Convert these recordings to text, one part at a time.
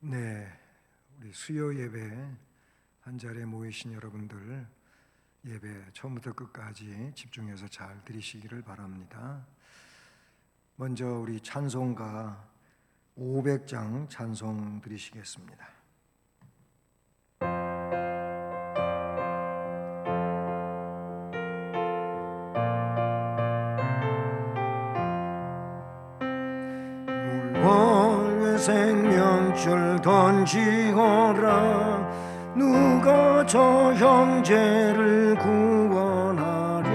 네, 우리 수요 예배 한 자리에 모이신 여러분들 예배 처음부터 끝까지 집중해서 잘 들으시기를 바랍니다. 먼저 우리 찬송가 500장 찬송 드리시겠습니다. 물원의 생명줄 던지어라. 누가 저 형제를 구원하랴.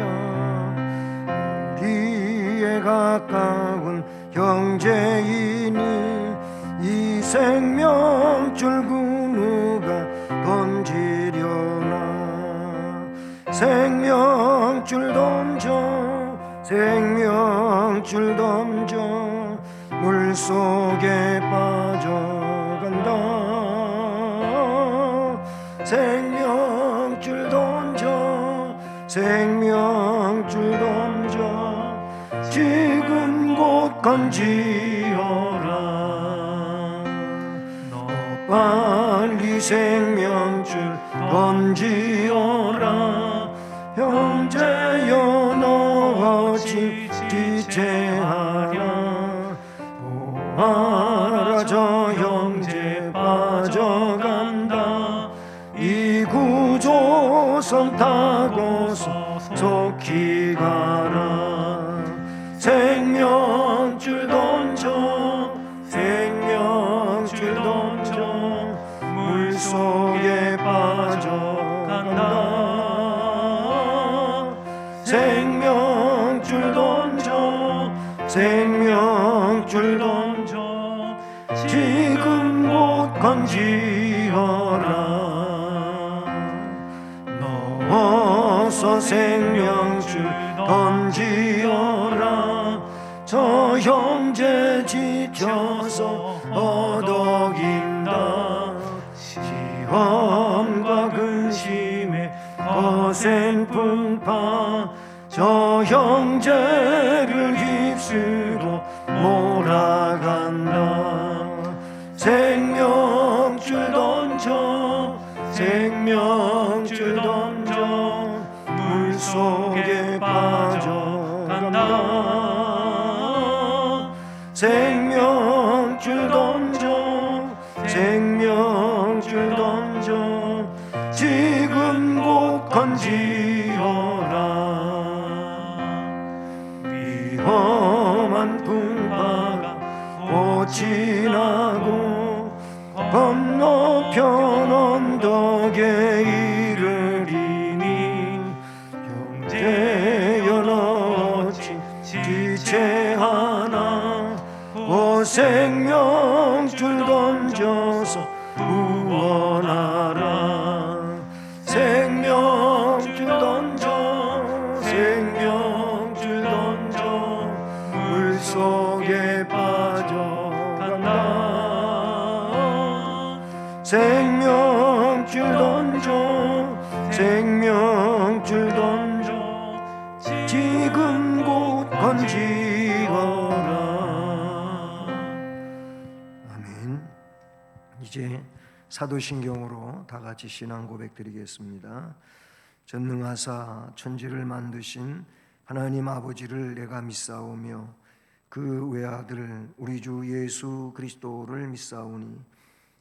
우리의 가까운 형제이니 이 생명줄 누가 던지려나. 생명줄 던져, 생명줄 던져, 물속에 빠져간다. 생명줄 던져, 생명줄 던져, 지금 곧 건지어라. 너 빨리 생명줄 던지어라. 형제여 너 지체하라. 보아라 저 형제 빠져간다. 이 구조선 타고서 속히 가라. 생명줄 던져, 생명줄 던져, 물속에 빠져간다. 생명줄 던져, 생명줄 던져, 지금 곧 건지어라. 어서 생명줄 던지어라. 저 형제 지쳐서 어덕인다. 시험과 근심에 거센 풍파, 저 형제를 휩쓸고 몰아간다. 생명줄 던져, 생명줄 던져, 물속에 빠져간다. 생명줄 던져, 생명줄 던져, 지금 곧 건지어라. 위험한 풍파가 곧 지나고 건너편 언덕에 이르리니. 형제여 너 지체하나. 오 생명줄 던져서 구원하라. 생명줄 던져, 생명줄 던져, 물속에 빠져간다. 생명줄 던져, 생명줄 던져, 지금 곧 건지어라. 아멘. 이제 사도신경으로 다 같이 신앙 고백 드리겠습니다. 전능하사 천지를 만드신 하나님 아버지를 내가 믿사오며 그 외아들 우리 주 예수 그리스도를 믿사오니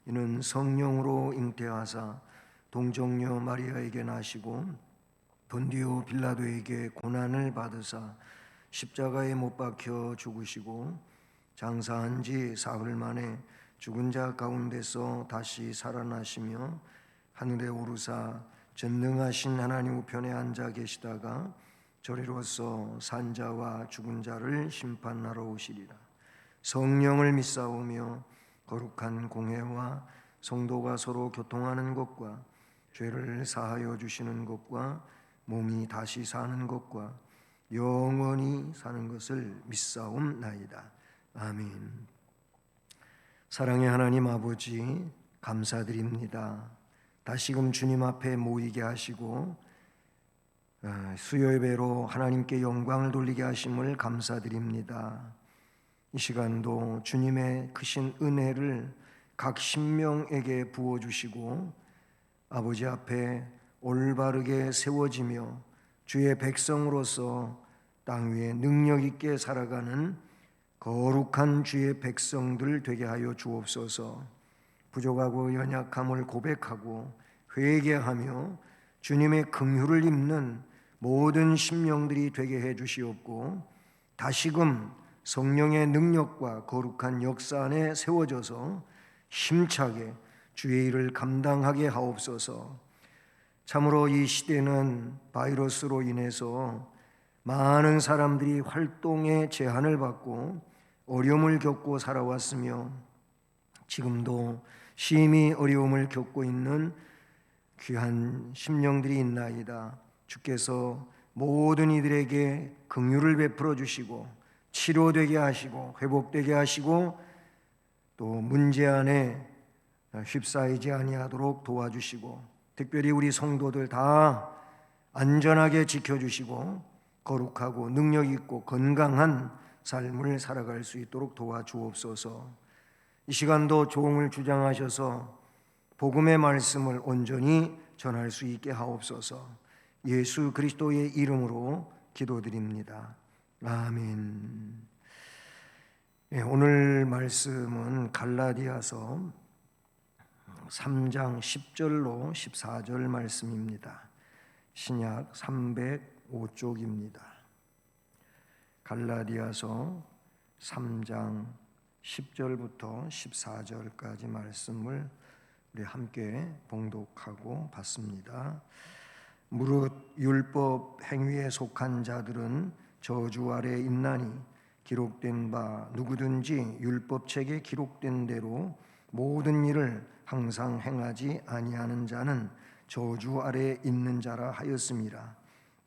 이는 성령으로 잉태하사 동정녀 마리아에게 나시고 본디오 빌라도에게 고난을 받으사 십자가에 못 박혀 죽으시고 장사한 지 사흘 만에 죽은 자 가운데서 다시 살아나시며 하늘에 오르사 전능하신 하나님 우편에 앉아 계시다가 저리로서 산 자와 죽은 자를 심판하러 오시리라. 성령을 믿사오며 거룩한 공회와 성도가 서로 교통하는 것과 죄를 사하여 주시는 것과 몸이 다시 사는 것과 영원히 사는 것을 믿사옵나이다. 아멘. 사랑의 하나님 아버지, 감사드립니다. 다시금 주님 앞에 모이게 하시고 수요 예배로 하나님께 영광을 돌리게 하심을 감사드립니다. 이 시간도 주님의 크신 은혜를 각 신명에게 부어주시고 아버지 앞에 올바르게 세워지며 주의 백성으로서 땅 위에 능력 있게 살아가는 거룩한 주의 백성들 되게 하여 주옵소서. 부족하고 연약함을 고백하고 회개하며 주님의 긍휼을 입는 모든 심령들이 되게 해 주시옵고 다시금 성령의 능력과 거룩한 역사 안에 세워져서 힘차게 주의 일을 감당하게 하옵소서. 참으로 이 시대는 바이러스로 인해서 많은 사람들이 활동에 제한을 받고 어려움을 겪고 살아왔으며 지금도 심히 어려움을 겪고 있는 귀한 심령들이 있나이다. 주께서 모든 이들에게 긍휼을 베풀어 주시고 치료되게 하시고 회복되게 하시고 또 문제 안에 휩싸이지 아니하도록 도와주시고 특별히 우리 성도들 다 안전하게 지켜주시고 거룩하고 능력 있고 건강한 삶을 살아갈 수 있도록 도와주옵소서. 이 시간도 조응을 주장하셔서 복음의 말씀을 온전히 전할 수 있게 하옵소서. 예수 그리스도의 이름으로 기도드립니다. 아멘. 오늘 말씀은 갈라디아서 3장 10절로 14절 말씀입니다. 신약 305쪽입니다. 갈라디아서 3장 10절부터 14절까지 말씀을 우리 함께 봉독하고 봤습니다. 무릇 율법 행위에 속한 자들은 저주 아래 있나니 기록된 바 누구든지 율법책에 기록된 대로 모든 일을 항상 행하지 아니하는 자는 저주 아래 있는 자라 하였습니다.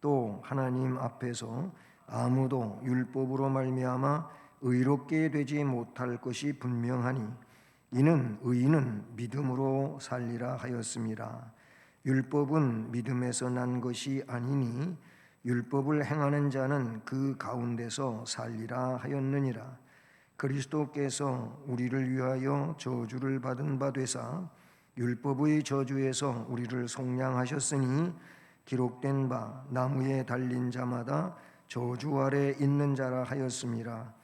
또 하나님 앞에서 아무도 율법으로 말미암아 의롭게 되지 못할 것이 분명하니 이는 의인은 믿음으로 살리라 하였습니다. 율법은 믿음에서 난 것이 아니니 율법을 행하는 자는 그 가운데서 살리라 하였느니라. 그리스도께서 우리를 위하여 저주를 받은 바 되사 율법의 저주에서 우리를 속량하셨으니 기록된 바 나무에 달린 자마다 저주 아래 있는 자라 하였습니다.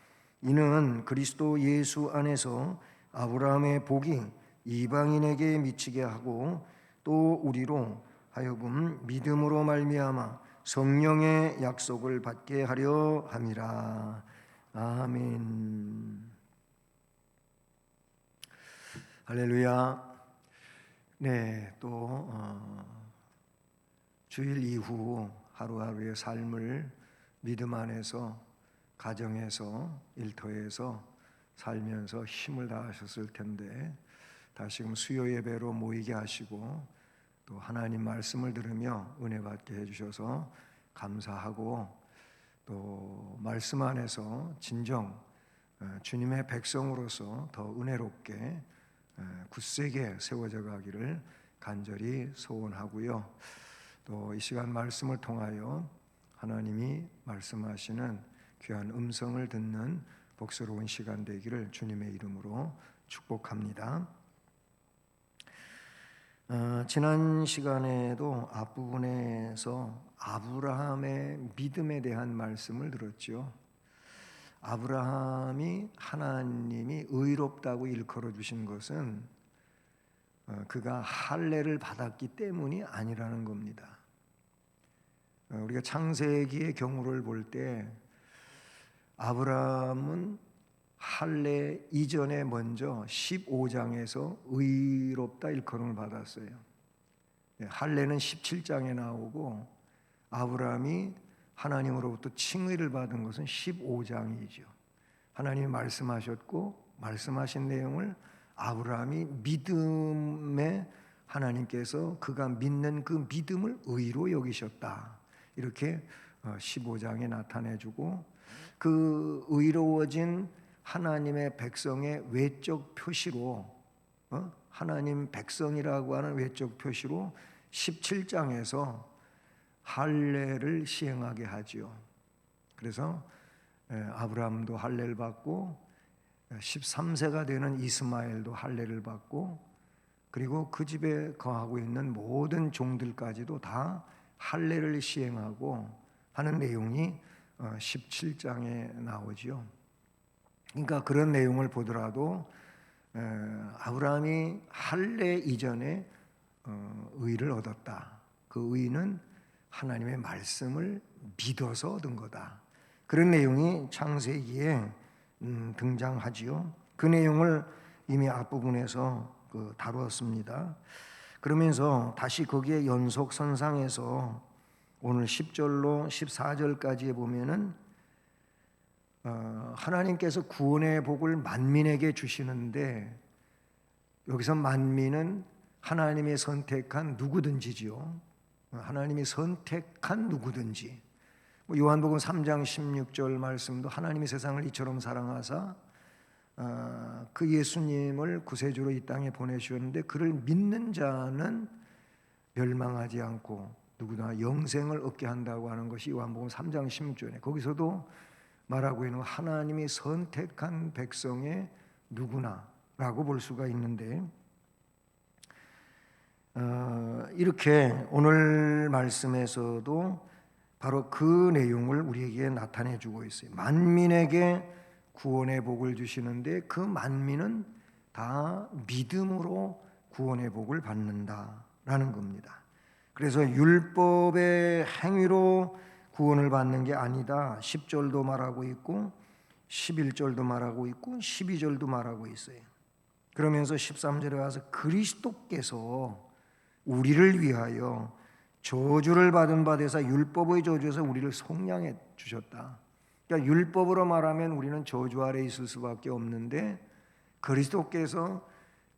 이는 그리스도 예수 안에서 아브라함의 복이 이방인에게 미치게 하고 또 우리로 하여금 믿음으로 말미암아 성령의 약속을 받게 하려 함이라. 아멘. 할렐루야. 네, 또 주일 이후 하루하루의 삶을 믿음 안에서 가정에서 일터에서 살면서 힘을 다하셨을 텐데 다시금 수요 예배로 모이게 하시고 또 하나님 말씀을 들으며 은혜 받게 해주셔서 감사하고 또 말씀 안에서 진정 주님의 백성으로서 더 은혜롭게 굳세게 세워져 가기를 간절히 소원하고요. 또 이 시간 말씀을 통하여 하나님이 말씀하시는 귀한 음성을 듣는 복스러운 시간 되기를 주님의 이름으로 축복합니다. 지난 시간에도 앞부분에서 아브라함의 믿음에 대한 말씀을 들었죠. 아브라함이 하나님이 의롭다고 일컬어 주신 것은 그가 할례를 받았기 때문이 아니라는 겁니다. 우리가 창세기의 경우를 볼 때 아브라함은 할례 이전에 먼저 15장에서 의롭다 일컬음을 받았어요. 할례는 17장에 나오고 아브라함이 하나님으로부터 칭의를 받은 것은 15장이죠. 하나님이 말씀하셨고 말씀하신 내용을 아브라함이 믿음에 하나님께서 그가 믿는 그 믿음을 의로 여기셨다. 이렇게 15장에 나타내주고 그 의로워진 하나님의 백성의 외적 표시로 하나님 백성이라고 하는 외적 표시로 17장에서 할례를 시행하게 하지요. 그래서 아브라함도 할례를 받고 13세가 되는 이스마엘도 할례를 받고, 그리고 그 집에 거하고 있는 모든 종들까지도 다 할례를 시행하고 하는 내용이 17장에 나오죠. 그러니까 그런 내용을 보더라도 아브라함이 할례 이전에 의를 얻었다. 그 의는 하나님의 말씀을 믿어서 얻은 거다. 그런 내용이 창세기에 등장하지요. 그 내용을 이미 앞부분에서 다루었습니다. 그러면서 다시 거기에 연속선상에서 오늘 10절로 14절까지에 보면은 하나님께서 구원의 복을 만민에게 주시는데, 여기서 만민은 하나님이 선택한 누구든지지요. 하나님이 선택한 누구든지. 요한복음 3장 16절 말씀도 하나님이 세상을 이처럼 사랑하사 그 예수님을 구세주로 이 땅에 보내주셨는데 그를 믿는 자는 멸망하지 않고 누구나 영생을 얻게 한다고 하는 것이 요한복음 3장 16절에, 거기서도 말하고 있는 하나님이 선택한 백성의 누구나라고 볼 수가 있는데, 이렇게 오늘 말씀에서도 바로 그 내용을 우리에게 나타내 주고 있어요. 만민에게 구원의 복을 주시는데 그 만민은 다 믿음으로 구원의 복을 받는다라는 겁니다. 그래서 율법의 행위로 구원을 받는 게 아니다. 10절도 말하고 있고 11절도 말하고 있고 12절도 말하고 있어요. 그러면서 13절에 와서 그리스도께서 우리를 위하여 저주를 받은 바 되사 율법의 저주에서 우리를 속량해 주셨다. 그러니까 율법으로 말하면 우리는 저주 아래 있을 수밖에 없는데, 그리스도께서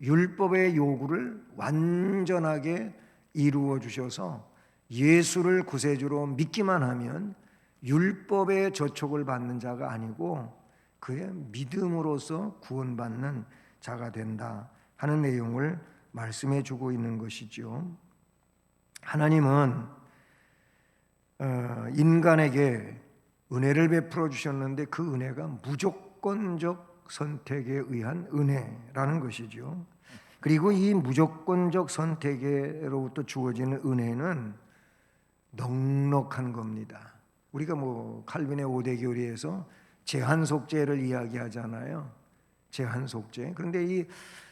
율법의 요구를 완전하게 이루어 주셔서 예수를 구세주로 믿기만 하면 율법의 저촉을 받는 자가 아니고 그의 믿음으로써 구원받는 자가 된다 하는 내용을 말씀해 주고 있는 것이죠. 하나님은 인간에게 은혜를 베풀어 주셨는데 그 은혜가 무조건적 선택에 의한 은혜라는 것이죠. 그리고 이 무조건적 선택으로부터 주어지는 은혜는 넉넉한 겁니다. 우리가 칼빈의 5대 교리에서 제한속죄를 이야기하잖아요. 제한속죄. 그런데 이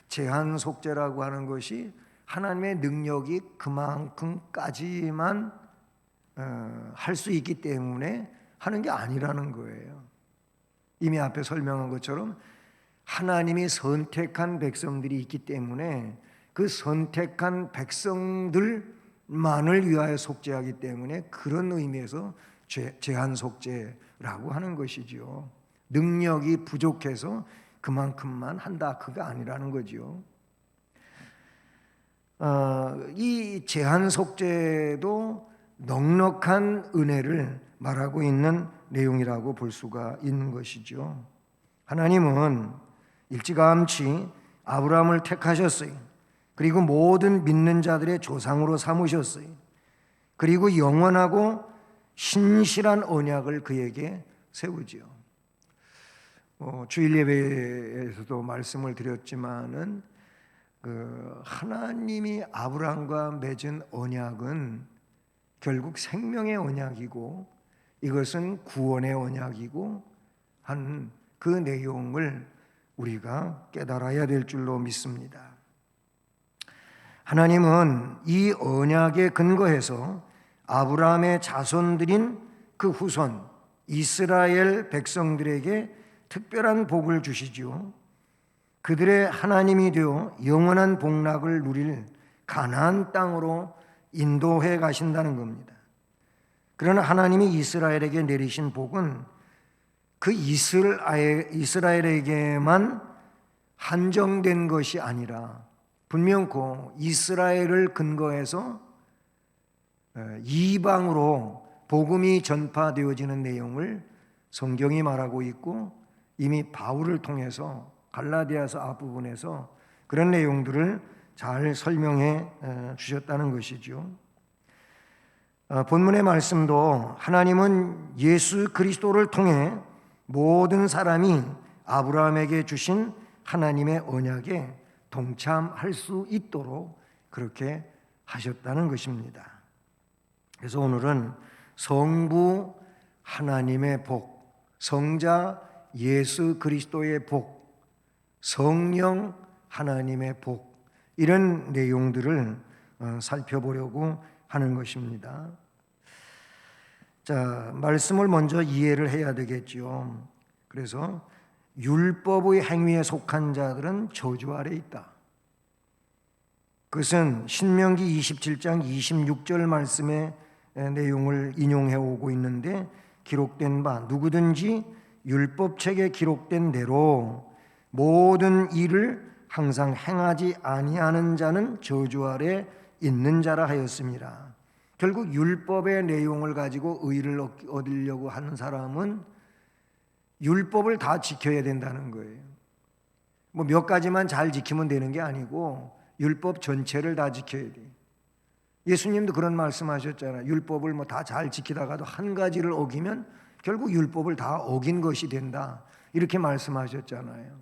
제한속죄라고 하는 것이 하나님의 능력이 그만큼까지만 할 수 있기 때문에 하는 게 아니라는 거예요. 이미 앞에 설명한 것처럼 하나님이 선택한 백성들이 있기 때문에 그 선택한 백성들만을 위하여 속죄하기 때문에 그런 의미에서 제한 속죄라고 하는 것이죠. 능력이 부족해서 그만큼만 한다, 그거 아니라는 거죠. 이 제한 속죄도 넉넉한 은혜를 말하고 있는 내용이라고 볼 수가 있는 것이죠. 하나님은 일찌감치 아브라함을 택하셨어요. 그리고 모든 믿는 자들의 조상으로 삼으셨어요. 그리고 영원하고 신실한 언약을 그에게 세우지요. 주일 예배에서도 말씀을 드렸지만은 하나님이 아브라함과 맺은 언약은 결국 생명의 언약이고 이것은 구원의 언약이고 한 그 내용을 우리가 깨달아야 될 줄로 믿습니다. 하나님은 이 언약에 근거해서 아브라함의 자손들인 그 후손 이스라엘 백성들에게 특별한 복을 주시지요. 그들의 하나님이 되어 영원한 복락을 누릴 가나안 땅으로 인도해 가신다는 겁니다. 그러나 하나님이 이스라엘에게 내리신 복은 그 이스라엘에게만 한정된 것이 아니라 분명코 이스라엘을 근거해서 이방으로 복음이 전파되어지는 내용을 성경이 말하고 있고 이미 바울을 통해서 갈라디아서 앞부분에서 그런 내용들을 잘 설명해 주셨다는 것이죠. 본문의 말씀도 하나님은 예수 그리스도를 통해 모든 사람이 아브라함에게 주신 하나님의 언약에 동참할 수 있도록 그렇게 하셨다는 것입니다. 그래서 오늘은 성부 하나님의 복, 성자 예수 그리스도의 복, 성령 하나님의 복, 이런 내용들을 살펴보려고 하는 것입니다. 자, 말씀을 먼저 이해를 해야 되겠죠. 그래서 율법의 행위에 속한 자들은 저주 아래 있다. 그것은 신명기 27장 26절 말씀의 내용을 인용해 오고 있는데, 기록된 바 누구든지 율법책에 기록된 대로 모든 일을 항상 행하지 아니하는 자는 저주 아래 있는 자라 하였습니다. 결국 율법의 내용을 가지고 의를 얻으려고 하는 사람은 율법을 다 지켜야 된다는 거예요. 뭐 몇 가지만 잘 지키면 되는 게 아니고 율법 전체를 다 지켜야 돼요. 예수님도 그런 말씀하셨잖아요. 율법을 뭐 다 잘 지키다가도 한 가지를 어기면 결국 율법을 다 어긴 것이 된다, 이렇게 말씀하셨잖아요.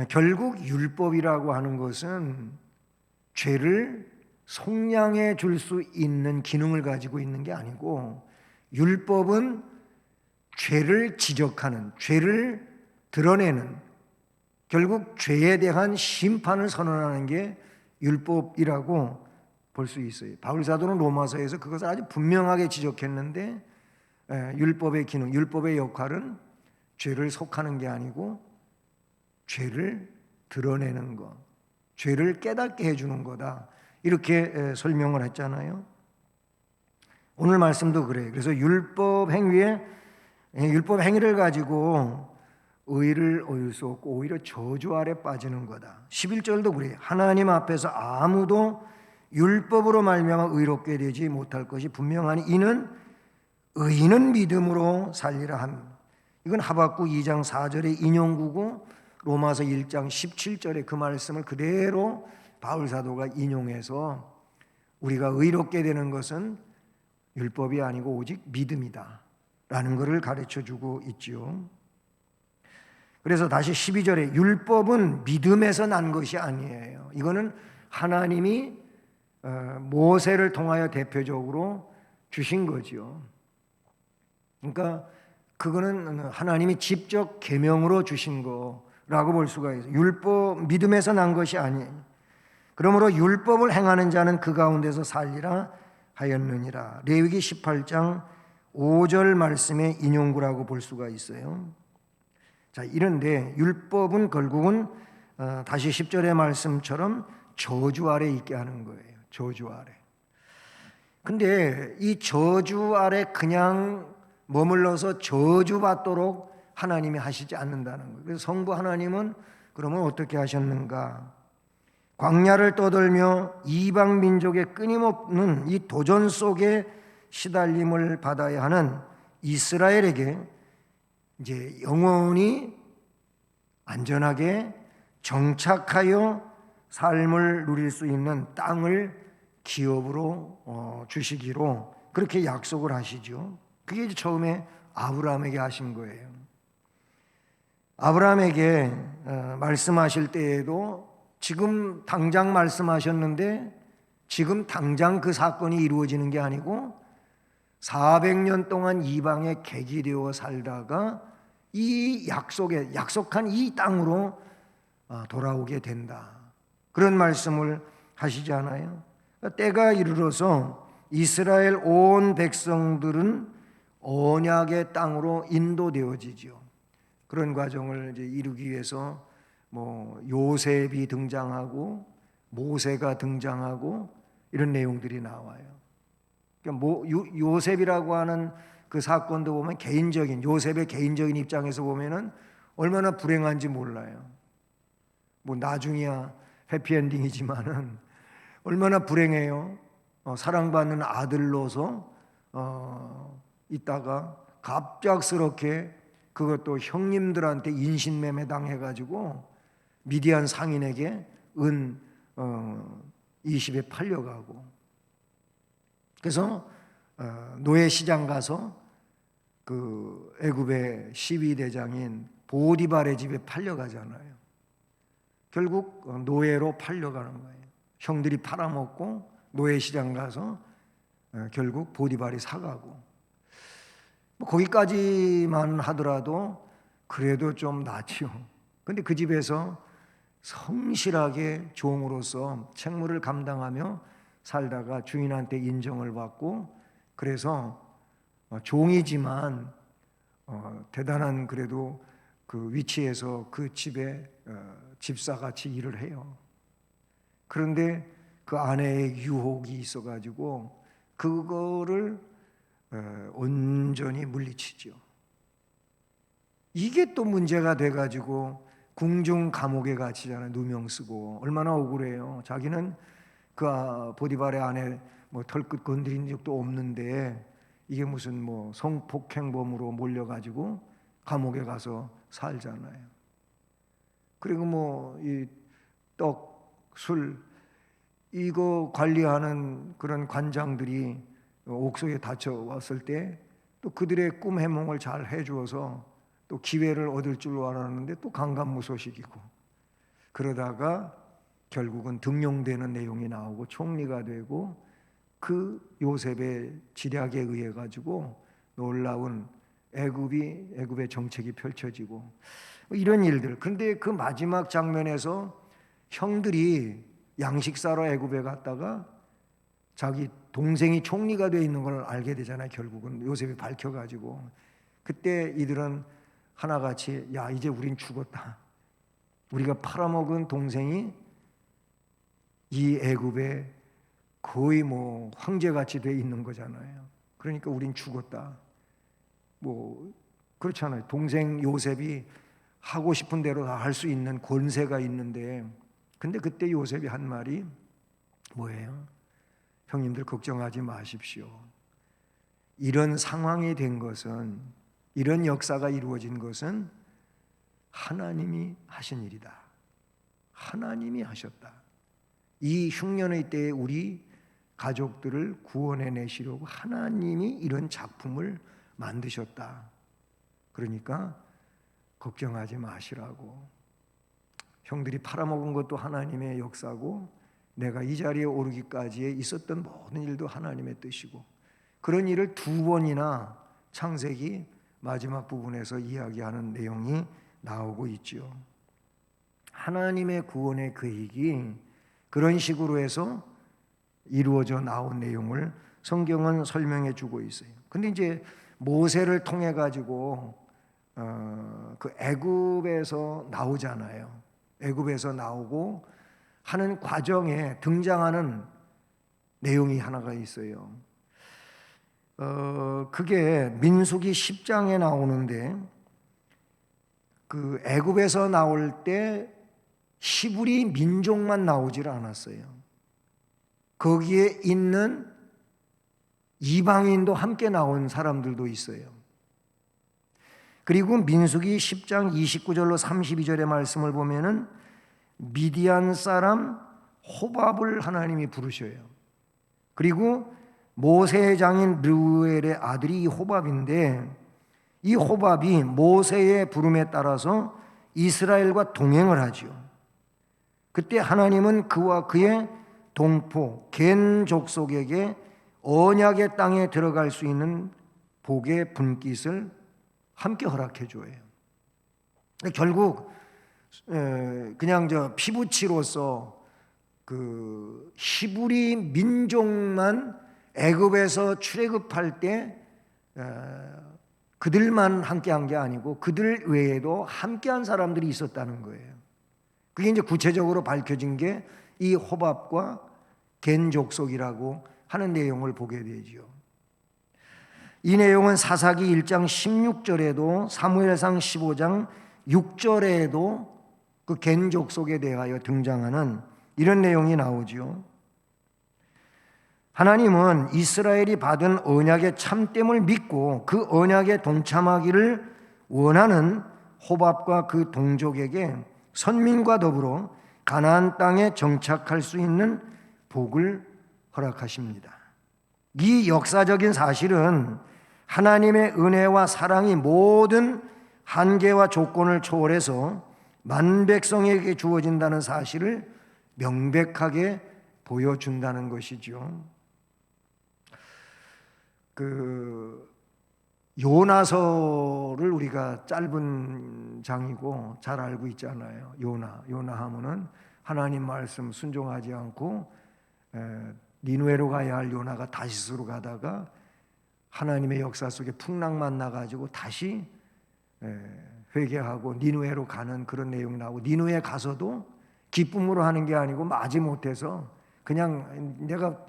결국 율법이라고 하는 것은 죄를 속량해 줄 수 있는 기능을 가지고 있는 게 아니고, 율법은 죄를 지적하는, 죄를 드러내는, 결국 죄에 대한 심판을 선언하는 게 율법이라고 볼 수 있어요. 바울 사도는 로마서에서 그것을 아주 분명하게 지적했는데, 율법의 기능, 율법의 역할은 죄를 속하는 게 아니고 죄를 드러내는 것, 죄를 깨닫게 해주는 거다, 이렇게 설명을 했잖아요. 오늘 말씀도 그래요. 그래서 율법 행위를 가지고 의를 얻을 수 없고 오히려 저주 아래 빠지는 거다. 11절도 그래요. 하나님 앞에서 아무도 율법으로 말미암아 의롭게 되지 못할 것이 분명하니 이는 의인은 믿음으로 살리라 함. 이건 하박국 2장 4절의 인용구고 로마서 1장 17절의 그 말씀을 그대로 바울 사도가 인용해서 우리가 의롭게 되는 것은 율법이 아니고 오직 믿음이다 라는 것을 가르쳐주고 있지요. 그래서 다시 12절에 율법은 믿음에서 난 것이 아니에요. 이거는 하나님이 모세를 통하여 대표적으로 주신 거지요. 그러니까 그거는 하나님이 직접 계명으로 주신 거라고 볼 수가 있어요. 율법 믿음에서 난 것이 아니에요. 그러므로 율법을 행하는 자는 그 가운데서 살리라 하였느니라. 레위기 18장 5절 말씀의 인용구라고 볼 수가 있어요. 자, 이런데 율법은 결국은 다시 10절의 말씀처럼 저주 아래 있게 하는 거예요. 저주 아래. 근데 이 저주 아래 그냥 머물러서 저주받도록 하나님이 하시지 않는다는 거예요. 그래서 성부 하나님은 그러면 어떻게 하셨는가? 광야를 떠돌며 이방 민족의 끊임없는 이 도전 속에 시달림을 받아야 하는 이스라엘에게 이제 영원히 안전하게 정착하여 삶을 누릴 수 있는 땅을 기업으로 주시기로 그렇게 약속을 하시죠. 그게 이제 처음에 아브라함에게 하신 거예요. 아브라함에게 말씀하실 때에도 지금 당장 말씀하셨는데 지금 당장 그 사건이 이루어지는 게 아니고 400년 동안 이방에 객이 되어 살다가 이 약속한 이 땅으로 돌아오게 된다, 그런 말씀을 하시잖아요. 때가 이르러서 이스라엘 온 백성들은 언약의 땅으로 인도되어지죠. 그런 과정을 이제 이루기 위해서 요셉이 등장하고 모세가 등장하고 이런 내용들이 나와요. 그러니까 요셉이라고 하는 그 사건도 보면 요셉의 개인적인 입장에서 보면은 얼마나 불행한지 몰라요. 나중이야 해피엔딩이지만은 얼마나 불행해요. 사랑받는 아들로서 있다가 갑작스럽게 그것도 형님들한테 인신매매 당해가지고 미디안 상인에게 은 20에 팔려가고, 그래서 노예 시장 가서 그 애굽의 시위대장인 보디발의 집에 팔려가잖아요. 결국 노예로 팔려가는 거예요. 형들이 팔아먹고 노예시장 가서 결국 보디발이 사가고, 거기까지만 하더라도 그래도 좀 낫지요. 근데 그 집에서 성실하게 종으로서 책무를 감당하며 살다가 주인한테 인정을 받고, 그래서 종이지만 대단한 그래도 그 위치에서 그 집에 집사같이 일을 해요. 그런데 그 아내의 유혹이 있어가지고 그거를 온전히 물리치죠. 이게 또 문제가 돼가지고 궁중 감옥에 갇히잖아요. 누명 쓰고. 얼마나 억울해요. 자기는 그 보디발의 아내 뭐 털끝 건드린 적도 없는데 이게 무슨 뭐 성폭행범으로 몰려가지고 감옥에 가서 살잖아요. 그리고 뭐 이 떡, 술 이거 관리하는 그런 관장들이 옥속에 다쳐왔을 때 또 그들의 꿈 해몽을 잘 해주어서 또 기회를 얻을 줄 알았는데 또 강간무소식이고, 그러다가 결국은 등용되는 내용이 나오고 총리가 되고 그 요셉의 지략에 의해 가지고 놀라운 애굽의 정책이 펼쳐지고 이런 일들. 그런데 그 마지막 장면에서 형들이 양식 사러 애굽에 갔다가 자기 동생이 총리가 되어 있는 걸 알게 되잖아요. 결국은 요셉이 밝혀가지고 그때 이들은 하나같이 야 이제 우린 죽었다. 우리가 팔아먹은 동생이 이 애굽에 거의 뭐 황제같이 돼 있는 거잖아요. 그러니까 우린 죽었다. 뭐 그렇잖아요. 동생 요셉이 하고 싶은 대로 다 할 수 있는 권세가 있는데, 근데 그때 요셉이 한 말이 뭐예요? 형님들 걱정하지 마십시오. 이런 상황이 된 것은, 이런 역사가 이루어진 것은 하나님이 하신 일이다. 하나님이 하셨다. 이 흉년의 때에 우리 가족들을 구원해 내시려고 하나님이 이런 작품을 만드셨다. 그러니까 걱정하지 마시라고. 형들이 팔아먹은 것도 하나님의 역사고 내가 이 자리에 오르기까지에 있었던 모든 일도 하나님의 뜻이고, 그런 일을 두 번이나 창세기 마지막 부분에서 이야기하는 내용이 나오고 있죠. 하나님의 구원의 계획이 그런 식으로 해서 이루어져 나온 내용을 성경은 설명해 주고 있어요. 근데 이제 모세를 통해 가지고 그 애굽에서 나오잖아요. 애굽에서 나오고 하는 과정에 등장하는 내용이 하나가 있어요. 그게 민수기 10장에 나오는데, 그 애굽에서 나올 때 히브리 민족만 나오질 않았어요. 거기에 있는 이방인도 함께 나온 사람들도 있어요. 그리고 민수기 10장 29절로 32절의 말씀을 보면은 미디안 사람 호밥을 하나님이 부르셔요. 그리고 모세의 장인 르우엘의 아들이 이 호밥인데, 이 호밥이 모세의 부름에 따라서 이스라엘과 동행을 하죠. 그때 하나님은 그와 그의 동포 겐 족속에게 언약의 땅에 들어갈 수 있는 복의 분깃을 함께 허락해 줘요. 결국 그냥 피부치로서 그 히브리 민족만 애굽에서 출애굽할 때 그들만 함께한 게 아니고 그들 외에도 함께한 사람들이 있었다는 거예요. 그게 이제 구체적으로 밝혀진 게 이 호밥과 겐 족속이라고 하는 내용을 보게 되죠. 이 내용은 사사기 1장 16절에도 사무엘상 15장 6절에도 그 겐 족속에 대하여 등장하는 이런 내용이 나오죠. 하나님은 이스라엘이 받은 언약의 참됨을 믿고 그 언약에 동참하기를 원하는 호밥과 그 동족에게 선민과 더불어 가나안 땅에 정착할 수 있는 복을 허락하십니다. 이 역사적인 사실은 하나님의 은혜와 사랑이 모든 한계와 조건을 초월해서 만 백성에게 주어진다는 사실을 명백하게 보여준다는 것이죠. 요나서를 우리가 짧은 장이고 잘 알고 있잖아요. 요나 하면은 하나님 말씀 순종하지 않고 니누에로 가야 할 요나가 다시스로 가다가 하나님의 역사 속에 풍랑만 나가지고 다시 회개하고 니누에로 가는 그런 내용이 나오고, 니누에 가서도 기쁨으로 하는 게 아니고 마지 못해서 그냥 내가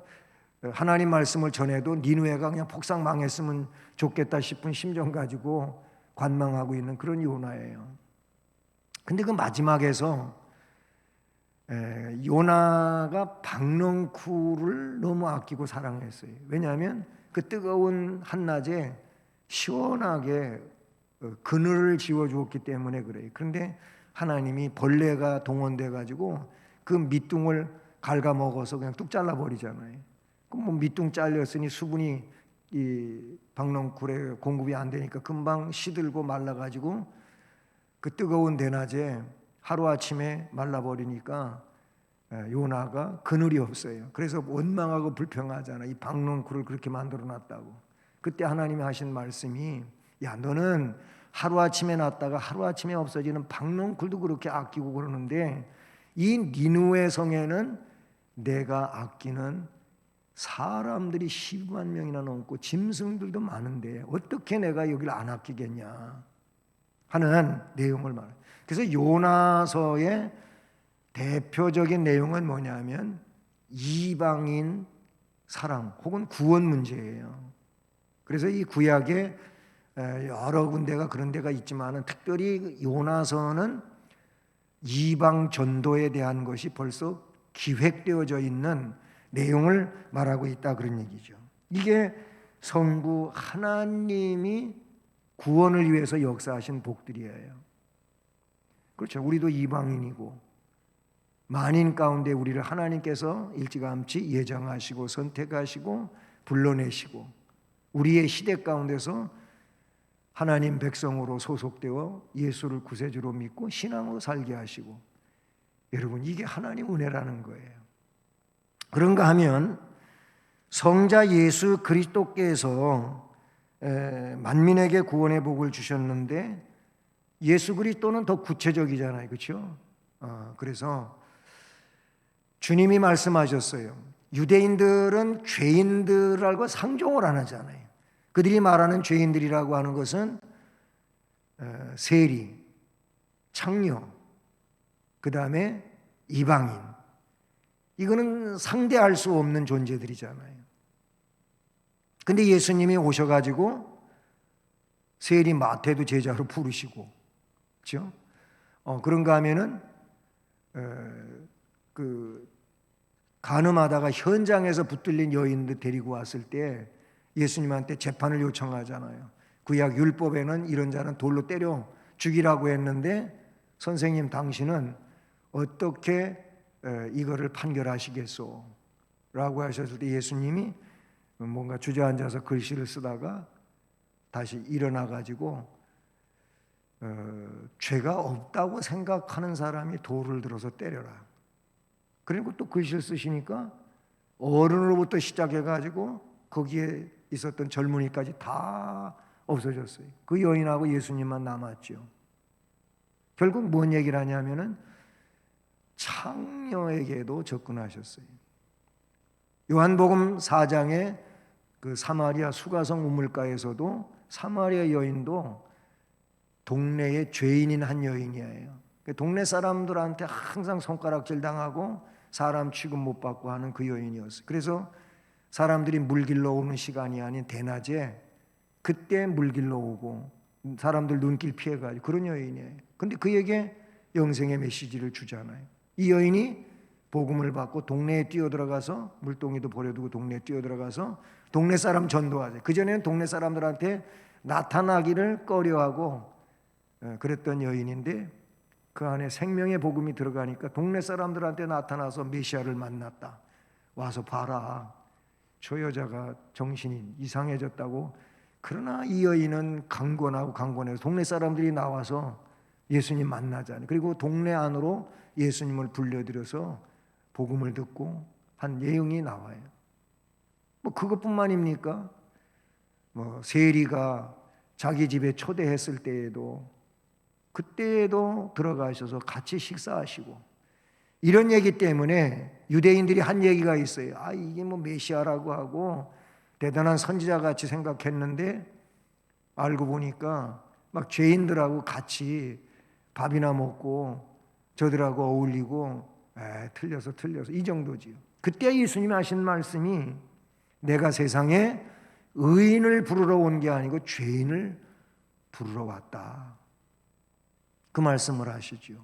하나님 말씀을 전해도 니누에가 그냥 폭삭 망했으면 좋겠다 싶은 심정 가지고 관망하고 있는 그런 요나예요. 근데 그 마지막에서 요나가 박넝쿨을 너무 아끼고 사랑했어요. 왜냐하면 그 뜨거운 한낮에 시원하게 그늘을 지어주었기 때문에 그래요. 그런데 하나님이 벌레가 동원돼 가지고 그 밑둥을 갉아먹어서 그냥 뚝 잘라버리잖아요. 그럼 뭐 밑둥 잘렸으니 수분이 이 박넝쿨에 공급이 안 되니까 금방 시들고 말라가지고 그 뜨거운 대낮에 하루아침에 말라버리니까 요나가 그늘이 없어요. 그래서 원망하고 불평하잖아. 이 박넝쿨을 그렇게 만들어놨다고. 그때 하나님이 하신 말씀이, 야, 너는 하루아침에 났다가 하루아침에 없어지는 박넝쿨도 그렇게 아끼고 그러는데 이 니누에 성에는 내가 아끼는 사람들이 10만 명이나 넘고 짐승들도 많은데 어떻게 내가 여기를 안 아끼겠냐 하는 내용을 말해요. 그래서 요나서의 대표적인 내용은 뭐냐면 이방인 사랑 혹은 구원 문제예요. 그래서 이 구약에 여러 군데가 그런 데가 있지만 특별히 요나서는 이방 전도에 대한 것이 벌써 기획되어져 있는 내용을 말하고 있다, 그런 얘기죠. 이게 성부 하나님이 구원을 위해서 역사하신 복들이에요. 그렇죠. 우리도 이방인이고 만인 가운데 우리를 하나님께서 일찌감치 예정하시고 선택하시고 불러내시고 우리의 시대 가운데서 하나님 백성으로 소속되어 예수를 구세주로 믿고 신앙으로 살게 하시고, 여러분 이게 하나님 은혜라는 거예요. 그런가 하면 성자 예수 그리스도께서 만민에게 구원의 복을 주셨는데 예수 그리스도는 더 구체적이잖아요. 그렇죠? 그래서 주님이 말씀하셨어요. 유대인들은 죄인들하고 상종을 안 하잖아요. 그들이 말하는 죄인들이라고 하는 것은 세리, 창녀, 그 다음에 이방인, 이거는 상대할 수 없는 존재들이잖아요. 근데 예수님이 오셔가지고 세리 마태도 제자로 부르시고, 그렇죠? 그런가 하면은 간음하다가 현장에서 붙들린 여인들 데리고 왔을 때 예수님한테 재판을 요청하잖아요. 구약 율법에는 이런 자는 돌로 때려 죽이라고 했는데 선생님 당신은 어떻게 이거를 판결하시겠소? 라고 하셨을 때 예수님이 뭔가 주저앉아서 글씨를 쓰다가 다시 일어나 가지고 죄가 없다고 생각하는 사람이 돌을 들어서 때려라. 그리고 또 글씨를 쓰시니까 어른으로부터 시작해 가지고 거기에 있었던 젊은이까지 다 없어졌어요. 그 여인하고 예수님만 남았죠. 결국 뭔 얘기를 하냐면은 창녀에게도 접근하셨어요. 요한복음 4장에 그 사마리아 수가성 우물가에서도 사마리아 여인도 동네의 죄인인 한 여인이에요. 동네 사람들한테 항상 손가락질 당하고 사람 취급 못 받고 하는 그 여인이었어요. 그래서 사람들이 물 길러 오는 시간이 아닌 대낮에 그때 물 길러 오고 사람들 눈길 피해가지고 그런 여인이에요. 근데 그에게 영생의 메시지를 주잖아요. 이 여인이 복음을 받고 동네에 뛰어들어가서 물동이도 버려두고 동네에 뛰어들어가서 동네 사람 전도하죠. 그전에는 동네 사람들한테 나타나기를 꺼려하고 그랬던 여인인데 그 안에 생명의 복음이 들어가니까 동네 사람들한테 나타나서 메시아를 만났다. 와서 봐라. 저 여자가 정신이 이상해졌다고 그러나 이 여인은 강권해서 동네 사람들이 나와서 예수님 만나자니, 그리고 동네 안으로 예수님을 불려들여서 복음을 듣고 한 내용이 나와요. 뭐 그것뿐만입니까? 뭐 세리가 자기 집에 초대했을 때에도 그때에도 들어가셔서 같이 식사하시고, 이런 얘기 때문에 유대인들이 한 얘기가 있어요. 이게 뭐 메시아라고 하고 대단한 선지자 같이 생각했는데 알고 보니까 막 죄인들하고 같이 밥이나 먹고 저들하고 어울리고, 틀려서 이 정도지요. 그때 예수님이 하신 말씀이 내가 세상에 의인을 부르러 온 게 아니고 죄인을 부르러 왔다, 그 말씀을 하시죠.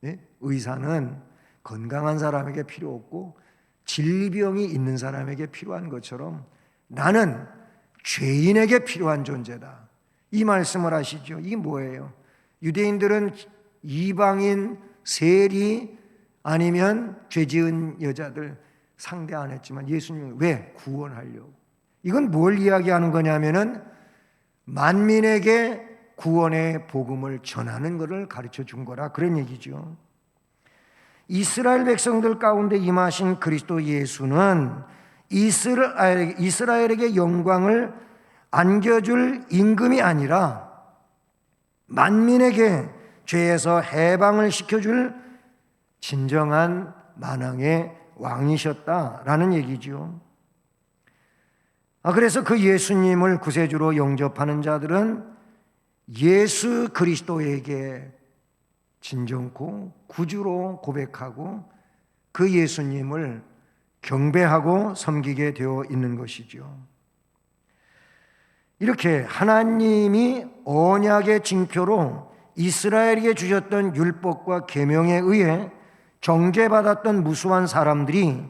네? 의사는 건강한 사람에게 필요 없고 질병이 있는 사람에게 필요한 것처럼 나는 죄인에게 필요한 존재다, 이 말씀을 하시죠. 이게 뭐예요? 유대인들은 이방인, 세리 아니면 죄 지은 여자들 상대 안 했지만 예수님은 왜? 구원하려고. 이건 뭘 이야기하는 거냐면은 만민에게 구원의 복음을 전하는 것을 가르쳐 준 거라, 그런 얘기죠. 이스라엘 백성들 가운데 임하신 그리스도 예수는 이스라엘에게 영광을 안겨줄 임금이 아니라 만민에게 죄에서 해방을 시켜줄 진정한 만왕의 왕이셨다라는 얘기죠. 그래서 그 예수님을 구세주로 영접하는 자들은 예수 그리스도에게 진정코 구주로 고백하고 그 예수님을 경배하고 섬기게 되어 있는 것이죠. 이렇게 하나님이 언약의 징표로 이스라엘에게 주셨던 율법과 계명에 의해 정죄받았던 무수한 사람들이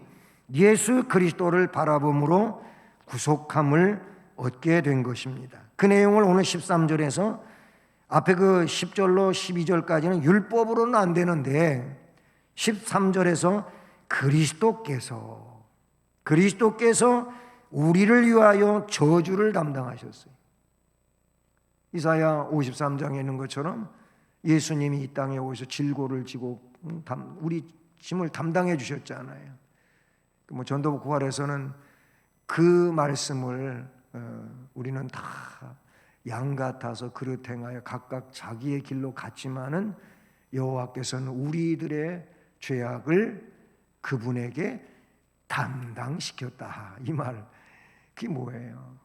예수 그리스도를 바라봄으로 구속함을 얻게 된 것입니다. 그 내용을 오늘 13절에서 앞에 그 10절로 12절까지는 율법으로는 안 되는데 13절에서 그리스도께서 우리를 위하여 저주를 담당하셨어요. 이사야 53장에 있는 것처럼 예수님이 이 땅에 오셔서 질고를 지고 우리 짐을 담당해 주셨잖아요. 뭐 전도부 구활에서는 그 말씀을 우리는 다 양 같아서 그릇 행하여 각각 자기의 길로 갔지만은 여호와께서는 우리들의 죄악을 그분에게 담당시켰다, 이 말, 그게 뭐예요?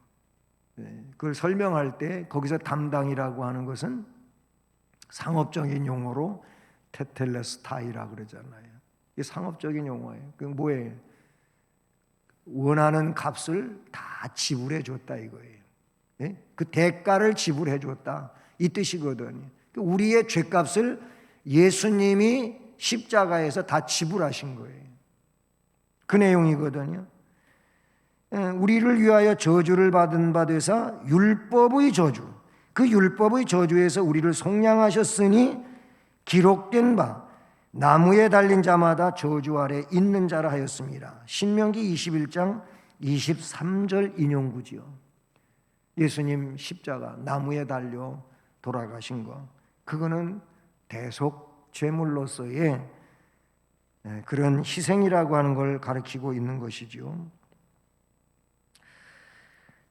그걸 설명할 때 거기서 담당이라고 하는 것은 상업적인 용어로 테텔레스타이라고 그러잖아요. 이게 상업적인 용어예요. 그 뭐예요? 원하는 값을 다 지불해 줬다 이거예요. 그 대가를 지불해 줬다, 이 뜻이거든요. 우리의 죄값을 예수님이 십자가에서 다 지불하신 거예요. 그 내용이거든요. 우리를 위하여 저주를 받은 바 되사 율법의 저주, 그 율법의 저주에서 우리를 속량하셨으니 기록된 바 나무에 달린 자마다 저주 아래 있는 자라 하였습니다. 신명기 21장 23절 인용구지요. 예수님 십자가 나무에 달려 돌아가신 거, 그거는 대속 제물로서의 그런 희생이라고 하는 걸 가리키고 있는 것이죠.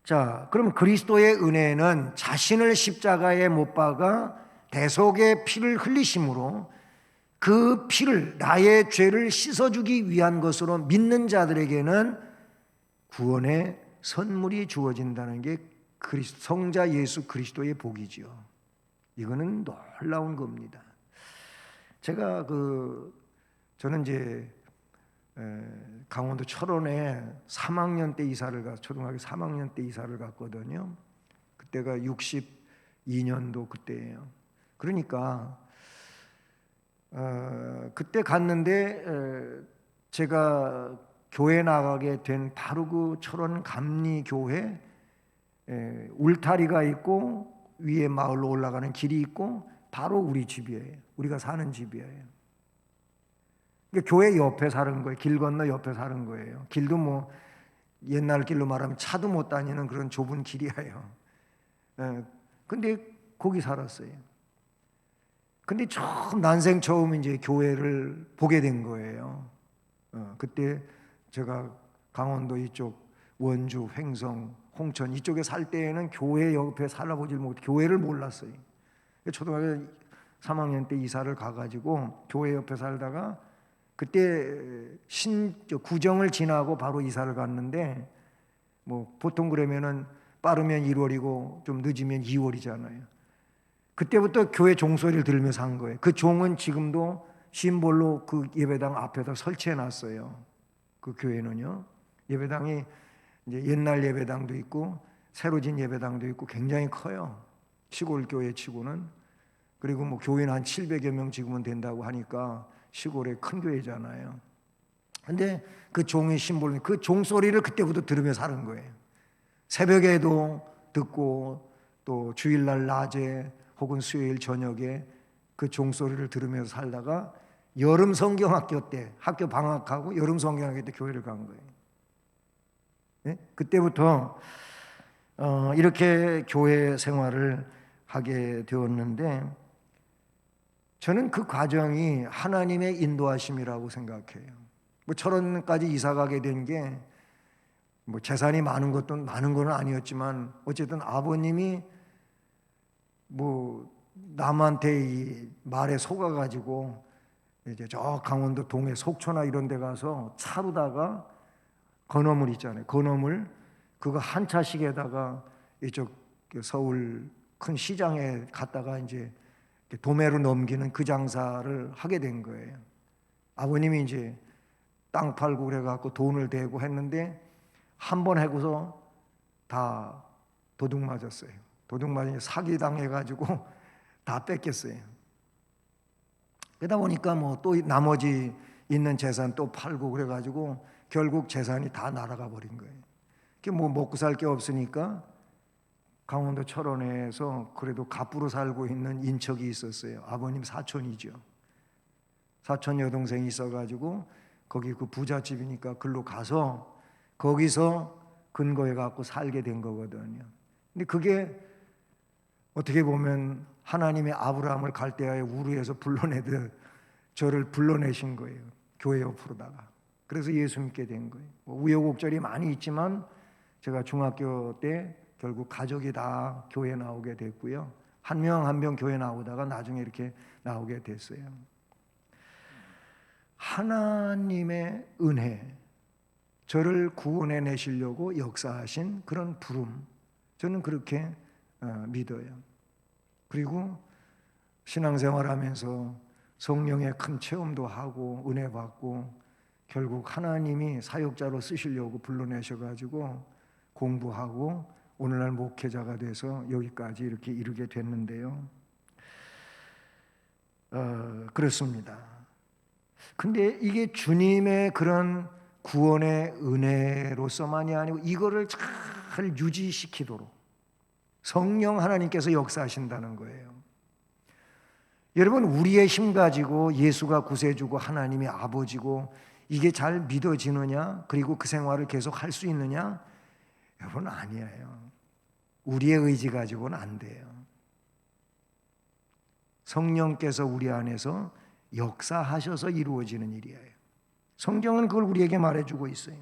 자, 그럼 그리스도의 은혜는 자신을 십자가에 못 박아 대속의 피를 흘리심으로 그 피를, 나의 죄를 씻어주기 위한 것으로 믿는 자들에게는 구원의 선물이 주어진다는 게 성자 예수 그리스도의 복이죠. 이거는 놀라운 겁니다. 제가 저는 이제 강원도 철원에 3학년 때 이사를 가서 초등학교 3학년 때 이사를 갔거든요. 그때가 62년도 그때예요. 그러니까 그때 갔는데 제가 교회 나가게 된 바로 그 철원 감리교회 울타리가 있고 위에 마을로 올라가는 길이 있고 바로 우리 집이에요. 우리가 사는 집이에요. 교회 옆에 사는 거예요. 길 건너 옆에 사는 거예요. 길도 뭐 옛날 길로 말하면 차도 못 다니는 그런 좁은 길이에요. 근데 거기 살았어요. 근데 난생 처음 이제 교회를 보게 된 거예요. 그때 제가 강원도 이쪽 원주, 횡성, 홍천 이쪽에 살 때에는 교회 옆에 살아보질 못해 교회를 몰랐어요. 초등학교 3학년 때 이사를 가가지고 교회 옆에 살다가 그때 구정을 지나고 바로 이사를 갔는데 뭐 보통 그러면은 빠르면 1월이고 좀 늦으면 2월이잖아요. 그때부터 교회 종소리를 들으면서 한 거예요. 그 종은 지금도 심볼로 그 예배당 앞에다 설치해 놨어요. 그 교회는요. 예배당이 이제 옛날 예배당도 있고 새로 진 예배당도 있고 굉장히 커요. 시골 교회 치고는. 그리고 뭐 교인 한 700여 명 지금은 된다고 하니까 시골의 큰 교회잖아요. 근데 그 종의 심볼, 그 종소리를 그때부터 들으면서 사는 거예요. 새벽에도 듣고 또 주일날 낮에 혹은 수요일 저녁에 그 종소리를 들으면서 살다가 여름 성경학교 때 학교 방학하고 여름 성경학교 때 교회를 간 거예요. 네? 그때부터 이렇게 교회 생활을 하게 되었는데 저는 그 과정이 하나님의 인도하심이라고 생각해요. 뭐 철원까지 이사 가게 된 게 뭐 재산이 많은 건 아니었지만 어쨌든 아버님이 뭐 남한테 이 말에 속아가지고 이제 저 강원도 동해 속초나 이런 데 가서 차로다가 건어물 있잖아요. 건어물 그거 한 차씩에다가 이쪽 서울 큰 시장에 갔다가 이제 도매로 넘기는 그 장사를 하게 된 거예요. 아버님이 이제 땅 팔고 그래갖고 돈을 대고 했는데 한 번 해고서 다 도둑 맞았어요. 도둑 맞으니 사기 당해가지고 다 뺏겼어요. 그러다 보니까 뭐 또 나머지 있는 재산 또 팔고 그래가지고 결국 재산이 다 날아가 버린 거예요. 뭐 먹고 살 게 없으니까 강원도 철원에서 그래도 갑부로 살고 있는 인척이 있었어요. 아버님 사촌이죠. 사촌 여동생이 있어가지고 거기 그 부잣집이니까 글로 가서 거기서 근거해 갖고 살게 된 거거든요. 근데 그게 어떻게 보면 하나님의 아브라함을 갈대아의 우르에서 불러내듯 저를 불러내신 거예요. 교회 옆으로다가. 그래서 예수 믿게 된 거예요. 우여곡절이 많이 있지만 제가 중학교 때 결국 가족이 다 교회 나오게 됐고요. 한 명 한 명 교회 나오다가 나중에 이렇게 나오게 됐어요. 하나님의 은혜, 저를 구원해 내시려고 역사하신 그런 부름, 저는 그렇게 믿어요. 그리고 신앙생활하면서 성령의 큰 체험도 하고 은혜 받고 결국 하나님이 사역자로 쓰시려고 불러내셔가지고 공부하고 오늘날 목회자가 돼서 여기까지 이렇게 이르게 됐는데요. 그렇습니다. 근데 이게 주님의 그런 구원의 은혜로서만이 아니고 이거를 잘 유지시키도록 성령 하나님께서 역사하신다는 거예요. 여러분, 우리의 힘 가지고 예수가 구세주고 하나님이 아버지고 이게 잘 믿어지느냐, 그리고 그 생활을 계속 할 수 있느냐? 여러분, 아니에요. 우리의 의지 가지고는 안 돼요. 성령께서 우리 안에서 역사하셔서 이루어지는 일이에요. 성경은 그걸 우리에게 말해주고 있어요.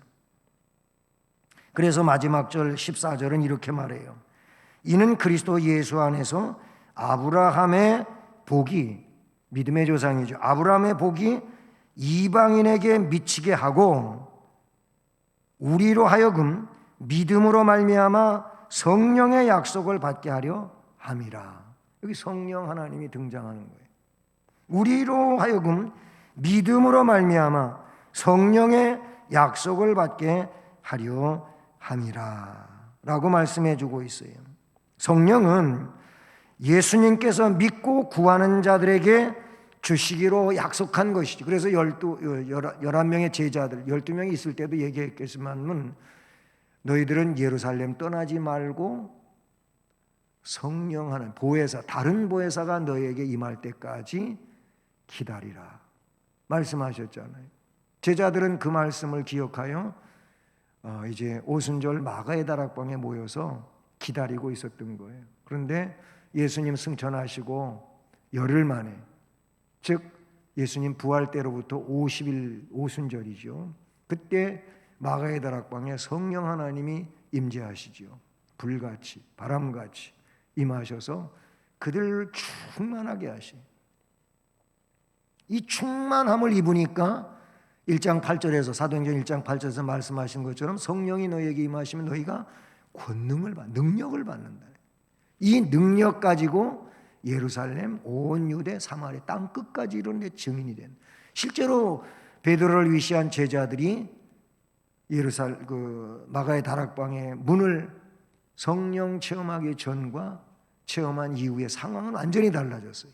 그래서 마지막 절 14절은 이렇게 말해요. 이는 그리스도 예수 안에서 아브라함의 복이, 믿음의 조상이죠. 아브라함의 복이 이방인에게 미치게 하고 우리로 하여금 믿음으로 말미암아 성령의 약속을 받게 하려 함이라. 여기 성령 하나님이 등장하는 거예요. 우리로 하여금 믿음으로 말미암아 성령의 약속을 받게 하려 함이라 라고 말씀해 주고 있어요. 성령은 예수님께서 믿고 구하는 자들에게 주시기로 약속한 것이죠. 그래서 11명의 제자들 12명이 있을 때도 얘기했겠지만 너희들은 예루살렘 떠나지 말고 성령 하나님 보혜사, 다른 보혜사가 너희에게 임할 때까지 기다리라 말씀하셨잖아요. 제자들은 그 말씀을 기억하여 이제 오순절 마가의 다락방에 모여서 기다리고 있었던 거예요. 그런데 예수님 승천하시고 열흘 만에, 즉 예수님 부활 때로부터 50일 오순절이죠. 그때 마가의 다락방에 성령 하나님이 임재하시지요. 불같이 바람같이 임하셔서 그들을 충만하게 하시. 이 충만함을 입으니까 1장 8절에서 사도행전 1장 8절에서 말씀하신 것처럼 성령이 너희에게 임하시면 너희가 권능을 능력을 받는다. 이 능력 가지고 예루살렘, 온 유대, 사마리아 땅 끝까지 이르는 데 증인이 된. 실제로 베드로를 위시한 제자들이 마가의 다락방의 문을 성령 체험하기 전과 체험한 이후의 상황은 완전히 달라졌어요.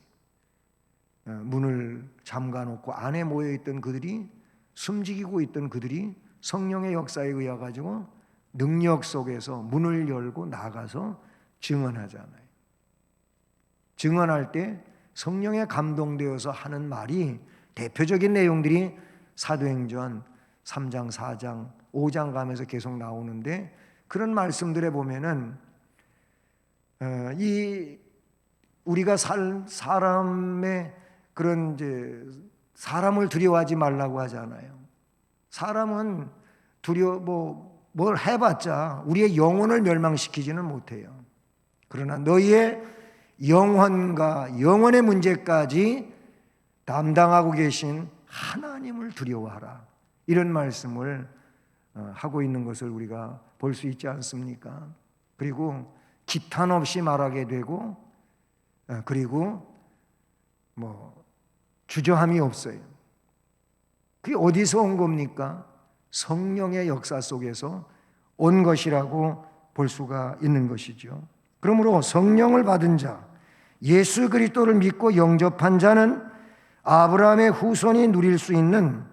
문을 잠가놓고 안에 모여있던 그들이, 숨지기고 있던 그들이 성령의 역사에 의해 가지고 능력 속에서 문을 열고 나가서 증언하잖아요. 증언할 때 성령에 감동되어서 하는 말이, 대표적인 내용들이 사도행전 3장, 4장, 5장 가면서 계속 나오는데, 그런 말씀들에 보면은 이 우리가 사람의 그런 이제 사람을 두려워하지 말라고 하잖아요. 사람은 뭘 해봤자 우리의 영혼을 멸망시키지는 못해요. 그러나 너희의 영혼과 영혼의 문제까지 담당하고 계신 하나님을 두려워하라. 이런 말씀을 하고 있는 것을 우리가 볼 수 있지 않습니까? 그리고 기탄 없이 말하게 되고, 그리고 주저함이 없어요. 그게 어디서 온 겁니까? 성령의 역사 속에서 온 것이라고 볼 수가 있는 것이죠. 그러므로 성령을 받은 자, 예수 그리스도를 믿고 영접한 자는 아브라함의 후손이 누릴 수 있는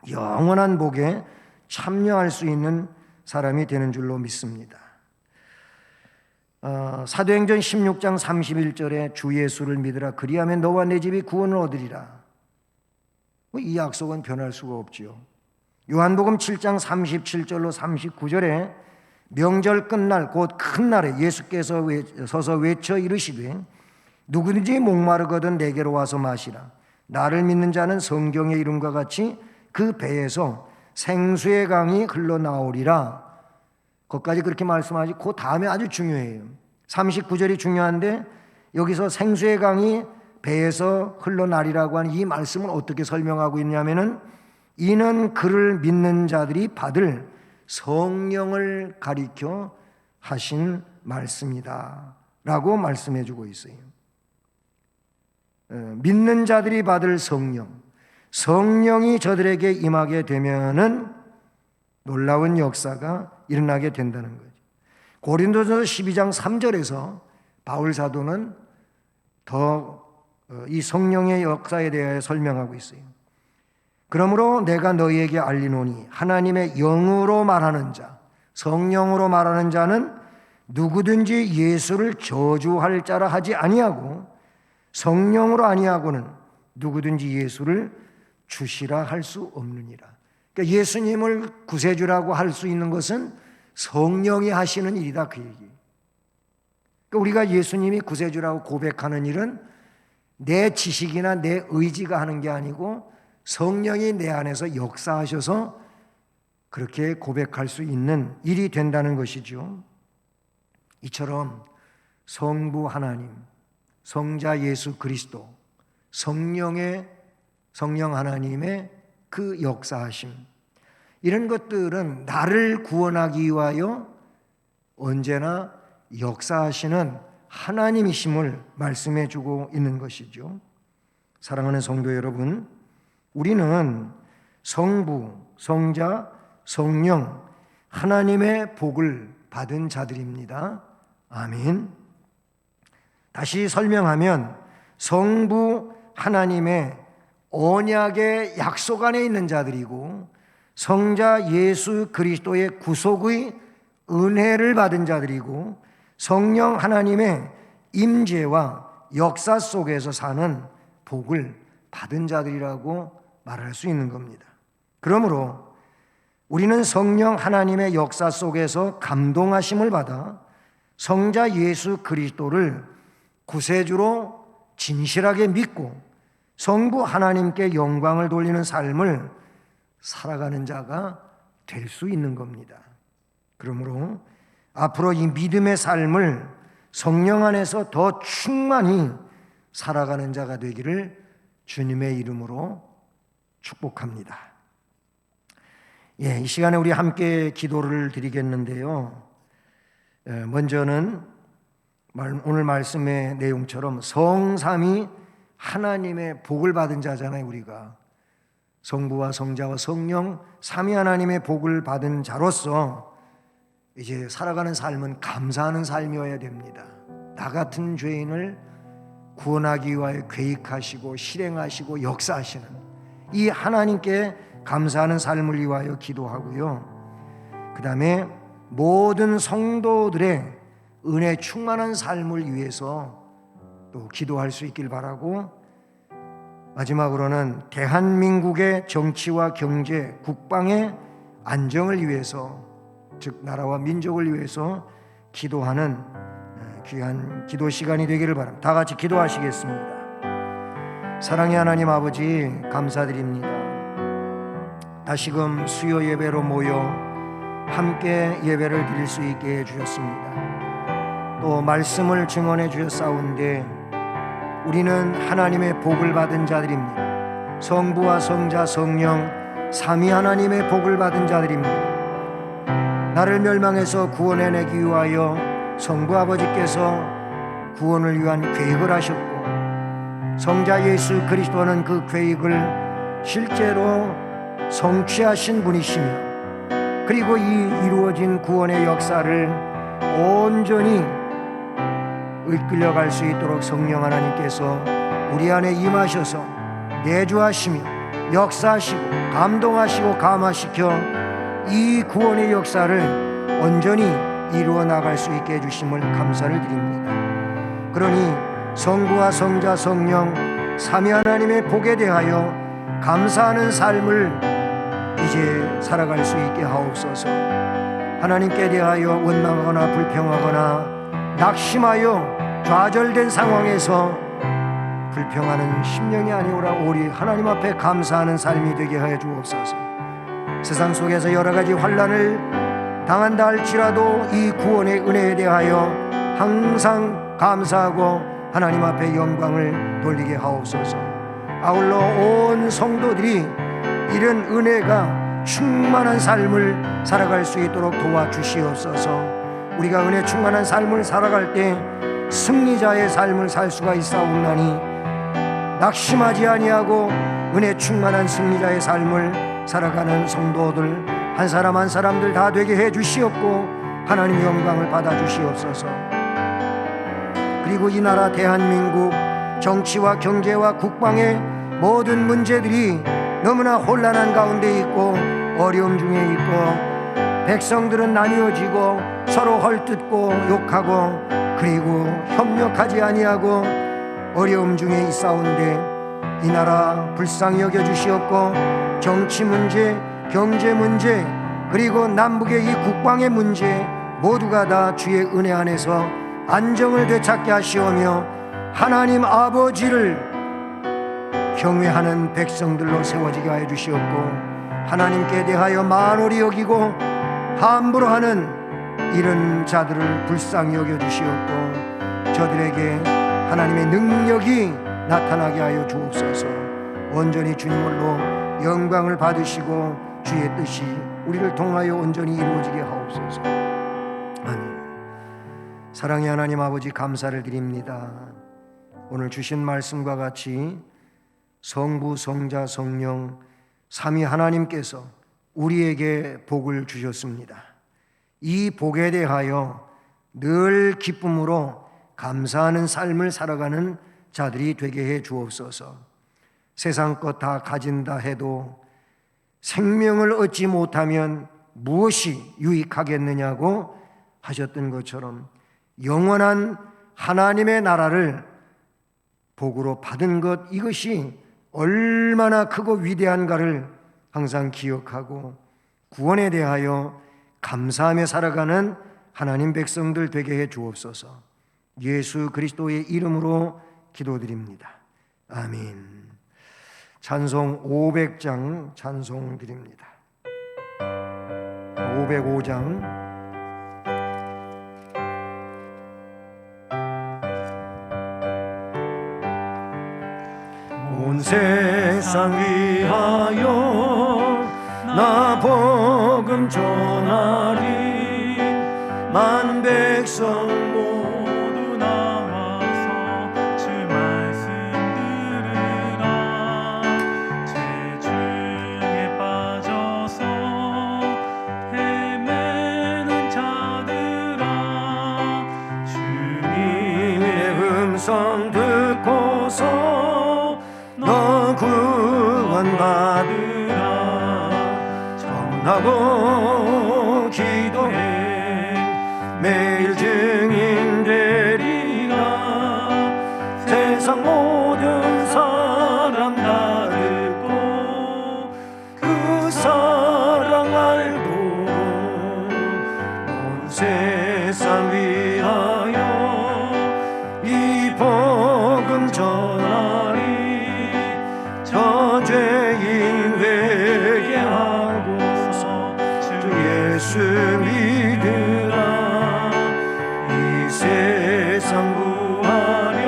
영원한 복에 참여할 수 있는 사람이 되는 줄로 믿습니다. 사도행전 16장 31절에 주 예수를 믿으라, 그리하면 너와 내 집이 구원을 얻으리라. 이 약속은 변할 수가 없지요. 요한복음 7장 37절로 39절에 명절 끝날 곧 큰 날에 예수께서 서서 외쳐 이르시되 누구든지 목마르거든 내게로 와서 마시라. 나를 믿는 자는 성경의 이름과 같이 그 배에서 생수의 강이 흘러나오리라. 거기까지 그렇게 말씀하지, 그 다음에 아주 중요해요. 39절이 중요한데, 여기서 생수의 강이 배에서 흘러나리라고 하는 이 말씀을 어떻게 설명하고 있냐면은, 이는 그를 믿는 자들이 받을 성령을 가리켜 하신 말씀이다 라고 말씀해 주고 있어요. 믿는 자들이 받을 성령이 저들에게 임하게 되면은 놀라운 역사가 일어나게 된다는 거죠. 고린도전서 12장 3절에서 바울 사도는 더 이 성령의 역사에 대해 설명하고 있어요. 그러므로 내가 너희에게 알리노니 하나님의 영으로 말하는 자, 성령으로 말하는 자는 누구든지 예수를 저주할 자라 하지 아니하고 성령으로 아니하고는 누구든지 예수를 주시라 할 수 없느니라. 그러니까 예수님을 구세주라고 할 수 있는 것은 성령이 하시는 일이다, 그 얘기. 그러니까 우리가 예수님이 구세주라고 고백하는 일은 내 지식이나 내 의지가 하는 게 아니고 성령이 내 안에서 역사하셔서 그렇게 고백할 수 있는 일이 된다는 것이죠. 이처럼 성부 하나님, 성자 예수 그리스도, 성령 하나님의 그 역사하심, 이런 것들은 나를 구원하기 위하여 언제나 역사하시는 하나님이심을 말씀해 주고 있는 것이죠. 사랑하는 성도 여러분, 우리는 성부, 성자, 성령 하나님의 복을 받은 자들입니다. 아멘. 다시 설명하면 성부 하나님의 언약의 약속 안에 있는 자들이고, 성자 예수 그리스도의 구속의 은혜를 받은 자들이고, 성령 하나님의 임재와 역사 속에서 사는 복을 받은 자들이라고 말할 수 있는 겁니다. 그러므로 우리는 성령 하나님의 역사 속에서 감동하심을 받아 성자 예수 그리스도를 구세주로 진실하게 믿고 성부 하나님께 영광을 돌리는 삶을 살아가는 자가 될 수 있는 겁니다. 그러므로 앞으로 이 믿음의 삶을 성령 안에서 더 충만히 살아가는 자가 되기를 주님의 이름으로 축복합니다. 이 시간에 우리 함께 기도를 드리겠는데요. 먼저는 오늘 말씀의 내용처럼 성삼위 하나님의 복을 받은 자잖아요. 우리가 성부와 성자와 성령 삼위 하나님의 복을 받은 자로서 이제 살아가는 삶은 감사하는 삶이어야 됩니다. 나 같은 죄인을 구원하기 위하여 계획하시고 실행하시고 역사하시는 이 하나님께 감사하는 삶을 위하여 기도하고요. 그 다음에 모든 성도들의 은혜 충만한 삶을 위해서 또 기도할 수 있길 바라고, 마지막으로는 대한민국의 정치와 경제, 국방의 안정을 위해서, 즉 나라와 민족을 위해서 기도하는 귀한 기도 시간이 되기를 바랍니다. 다 같이 기도하시겠습니다. 사랑의 하나님 아버지, 감사드립니다. 다시금 수요 예배로 모여 함께 예배를 드릴 수 있게 해주셨습니다. 또 말씀을 증언해 주셨사온데 우리는 하나님의 복을 받은 자들입니다. 성부와 성자 성령 삼위 하나님의 복을 받은 자들입니다. 나를 멸망해서 구원해내기 위하여 성부 아버지께서 구원을 위한 계획을 하셨고, 성자 예수 그리스도는 그 계획을 실제로 성취하신 분이시며, 그리고 이 이루어진 구원의 역사를 온전히 이끌려갈 수 있도록 성령 하나님께서 우리 안에 임하셔서 내주하시며 역사하시고 감동하시고 감화시켜 이 구원의 역사를 온전히 이루어 나갈 수 있게 해주심을 감사를 드립니다. 그러니 성부와 성자 성령 삼위 하나님의 복에 대하여 감사하는 삶을 이제 살아갈 수 있게 하옵소서. 하나님께 대하여 원망하거나 불평하거나 낙심하여 좌절된 상황에서 불평하는 심령이 아니오라 오리 하나님 앞에 감사하는 삶이 되게 하여 주옵소서. 세상 속에서 여러 가지 환난을 당한다 할지라도 이 구원의 은혜에 대하여 항상 감사하고 하나님 앞에 영광을 돌리게 하옵소서. 아울러 온 성도들이 이런 은혜가 충만한 삶을 살아갈 수 있도록 도와주시옵소서. 우리가 은혜 충만한 삶을 살아갈 때 승리자의 삶을 살 수가 있사옵나니 낙심하지 아니하고 은혜 충만한 승리자의 삶을 살아가는 성도들 한 사람 한 사람들 다 되게 해 주시옵고 하나님 영광을 받아 주시옵소서. 그리고 이 나라 대한민국 정치와 경제와 국방의 모든 문제들이 너무나 혼란한 가운데 있고 어려움 중에 있고, 백성들은 나뉘어지고 서로 헐뜯고 욕하고 그리고 협력하지 아니하고 어려움 중에 있사온데 이 나라 불쌍히 여겨주시옵고 정치 문제, 경제 문제, 그리고 남북의 이 국방의 문제 모두가 다 주의 은혜 안에서 안정을 되찾게 하시오며 하나님 아버지를 경외하는 백성들로 세워지게 하여 주시옵고, 하나님께 대하여 만홀히 여기고 함부로 하는 이런 자들을 불쌍히 여겨주시옵고 저들에게 하나님의 능력이 나타나게 하여 주옵소서. 온전히 주님으로 영광을 받으시고 주의 뜻이 우리를 통하여 온전히 이루어지게 하옵소서. 아멘. 사랑의 하나님 아버지, 감사를 드립니다. 오늘 주신 말씀과 같이 성부, 성자, 성령 삼위 하나님께서 우리에게 복을 주셨습니다. 이 복에 대하여 늘 기쁨으로 감사하는 삶을 살아가는 자들이 되게 해 주옵소서. 세상 것 다 가진다 해도 생명을 얻지 못하면 무엇이 유익하겠느냐고 하셨던 것처럼 영원한 하나님의 나라를 복으로 받은 것, 이것이 얼마나 크고 위대한가를 항상 기억하고 구원에 대하여 감사하며 살아가는 하나님 백성들 되게 해 주옵소서. 예수 그리스도의 이름으로 기도드립니다. 아멘. 찬송 500장 찬송 드립니다. 505장 온 세상 위하여 나 복음 전하리. 만 백성 모두 나와서 주 말씀 들으라. 재중에 빠져서 헤매는 자들아, 주님의 음성 듣고서 너 구원받으라. 전하고 기도해 매일 증인 되리라. 세상 모든 사람 다 듣고 그 사랑 알도록 온 세상 위하여 이 복음 전하리. 저죄인 회개하고서 주 예수 믿으라. 이 세상 구하려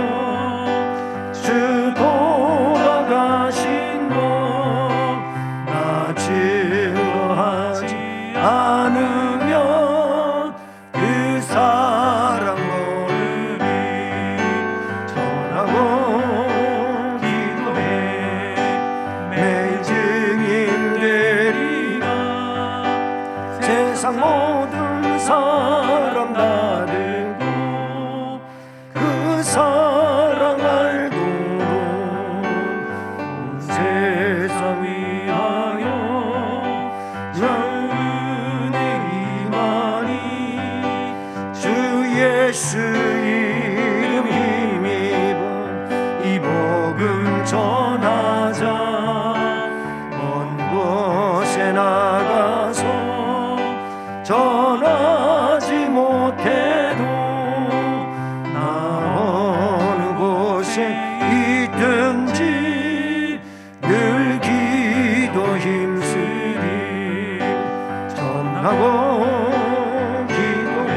주 돌아가신 것나 증거하지 않으면 그 사랑 모르리. 전하고 기도해 매일 증인 되리라. 세상 모든 사람 다 듣고 그 사랑 알도록 온 세상 위하여 은혜 임하니. 주 예수 이름 힘입어 이 복음 전하자. 먼 곳에 나가서 전하지 못해도 나 어느 곳에 있든지 늘 기도 힘쓰리. 전하고 기도해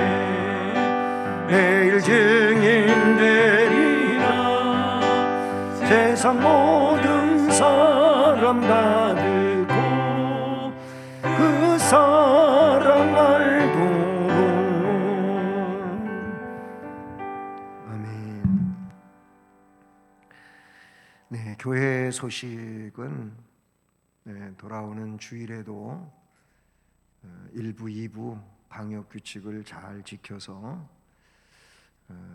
매일 증인 되리라. 세상 모든 사람 다 듣고 그 사랑 알도록. 아멘. 네, 교회 소식은 돌아오는 주일에도 1부, 2부 방역 규칙을 잘 지켜서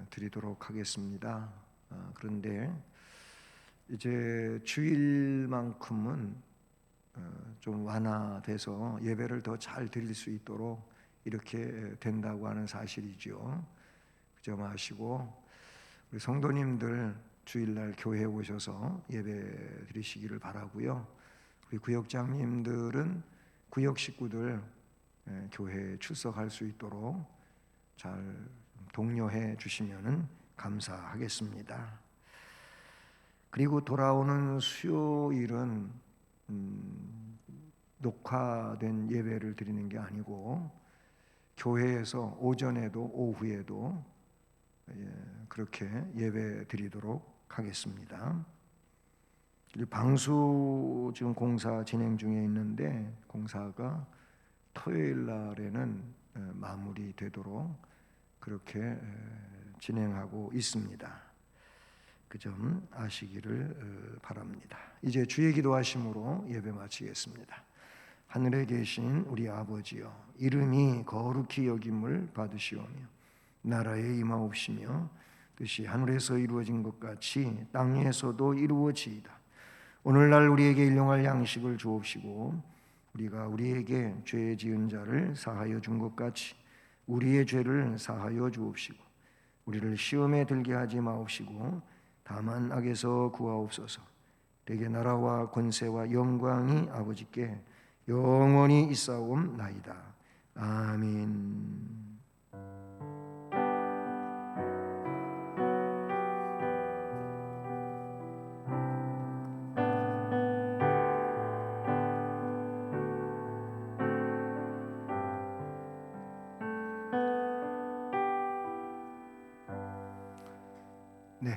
드리도록 하겠습니다. 그런데 이제 주일만큼은 좀 완화돼서 예배를 더 잘 드릴 수 있도록 이렇게 된다고 하는 사실이죠. 그 점 아시고 우리 성도님들 주일날 교회에 오셔서 예배 드리시기를 바라고요. 우리 구역장님들은 구역 식구들 교회에 출석할 수 있도록 잘 독려해 주시면 감사하겠습니다. 그리고 돌아오는 수요일은 녹화된 예배를 드리는 게 아니고 교회에서 오전에도 오후에도 그렇게 예배 드리도록 하겠습니다. 방수 지금 공사 진행 중에 있는데 공사가 토요일 날에는 마무리되도록 그렇게 진행하고 있습니다. 그 점 아시기를 바랍니다. 이제 주의 기도하심으로 예배 마치겠습니다. 하늘에 계신 우리 아버지여, 이름이 거룩히 여김을 받으시오며 나라에 임하옵시며 뜻이 하늘에서 이루어진 것 같이 땅에서도 이루어지이다. 오늘날 우리에게 일용할 양식을 주옵시고 우리가 우리에게 죄 지은 자를 사하여 준 것 같이 우리의 죄를 사하여 주옵시고 우리를 시험에 들게 하지 마옵시고 다만 악에서 구하옵소서. 대개 나라와 권세와 영광이 아버지께 영원히 있사옵나이다. 아멘. 네,